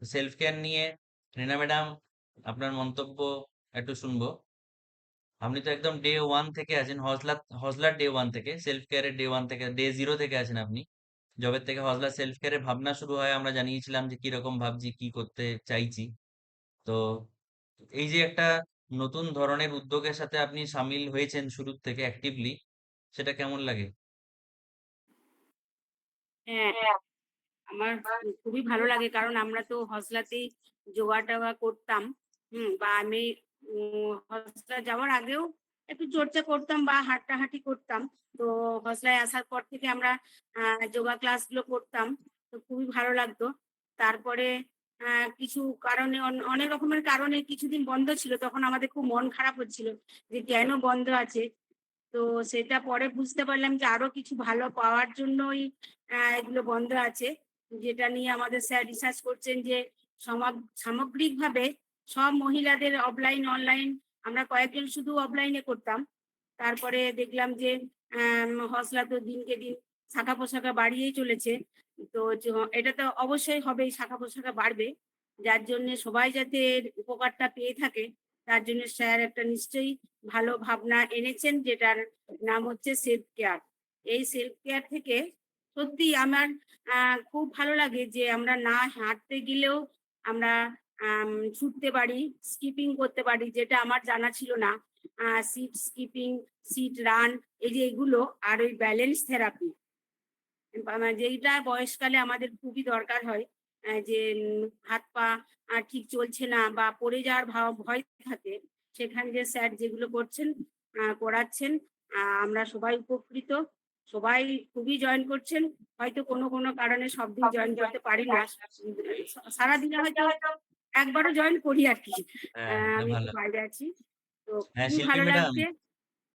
Self care নিয়ে রিনা madam আপনার মন্তব্য একটু শুনবো। আপনি তো একদম ডে ওয়ান থেকে আছেন, হজলার ডে ওয়ান থেকে, সেলফ কেয়ারের ডে ওয়ান থেকে, ডে জিরো থেকে আছেন আপনি। জবের থেকে হজলা সেলফ কেয়ারের ভাবনা শুরু হয়, আমরা জানিয়েছিলাম যে কি রকম ভাবছি, কি করতে চাইছি। তো এই যে একটা নতুন ধরনের উদ্যোগের সাথে আপনি সামিল হয়েছেন শুরু থেকে অ্যাক্টিভলি, সেটা কেমন লাগে? হ্যাঁ, আমার খুবই ভালো লাগে, কারণ আমরা তো হজলাতেই যোগা টোগা করতাম। বা আমি হজলা যাওয়ার আগেও একটু চর্চা করতাম বা হাঁটাহাঁটি করতাম। তো হজলায় আসার পর থেকে আমরা যোগা ক্লাসগুলো করতাম। তো খুবই ভালো লাগতো। তারপরে কিছু কারণে অনেক রকমের কারণে কিছুদিন বন্ধ ছিল, তখন আমাদের খুব মন খারাপ হচ্ছিল যে কেন বন্ধ আছে। তো সেটা পরে বুঝতে পারলাম যে আরো কিছু ভালো পাওয়ার জন্যই এগুলো বন্ধ আছে। যেটা নিয়ে আমাদের স্যার রিসার্চ করছেন যে সামগ্রিকভাবে সব মহিলাদের অফলাইন অনলাইন, আমরা কয়েকজন শুধু অফলাইনে করতাম। তারপরে দেখলাম যে হজলা তো দিনকে দিন শাখা প্রশাখা বাড়িয়েই চলেছে। তো এটা তো অবশ্যই হবে, শাখা প্রশাখা বাড়বে, যার জন্য সবাই যাতে এর উপকারটা পেয়ে থাকে, তার জন্য স্যার একটা নিশ্চয়ই ভালো ভাবনা এনেছেন, যেটার নাম হচ্ছে সেলফ কেয়ার। এই সেলফ কেয়ার থেকে সত্যি আমার খুব ভালো লাগে যে আমরা না হাঁটতে গেলেও আমরা ছুটতে পারি, স্কিপিং করতে পারি, যেটা আমার জানা ছিল না। সিট স্কিপিং, সিট রান, এই যে এগুলো, আর ওই ব্যালেন্স থেরাপি, যেটা বয়সকালে আমাদের খুবই দরকার হয়। যে হাত পা ঠিক চলছে না বা পড়ে যাওয়ার ভয় থাকে, সেখানে যে স্যার যেগুলো করছেন, করাচ্ছেন, আমরা সবাই উপকৃত। সবাই খুবই জয়েন করছেন। হয়তো কোনো কোনো কারণে সব দিন জয়েন করতে পারি না, সারাদিনে হয়তো একবারও জয়েন করি আর কি। হ্যাঁ, এটা আমি একটু ভালো। বাইরে আছি। তো হ্যাঁ, খুবই শিল্পী ভালো ম্যাডাম, লাগছে।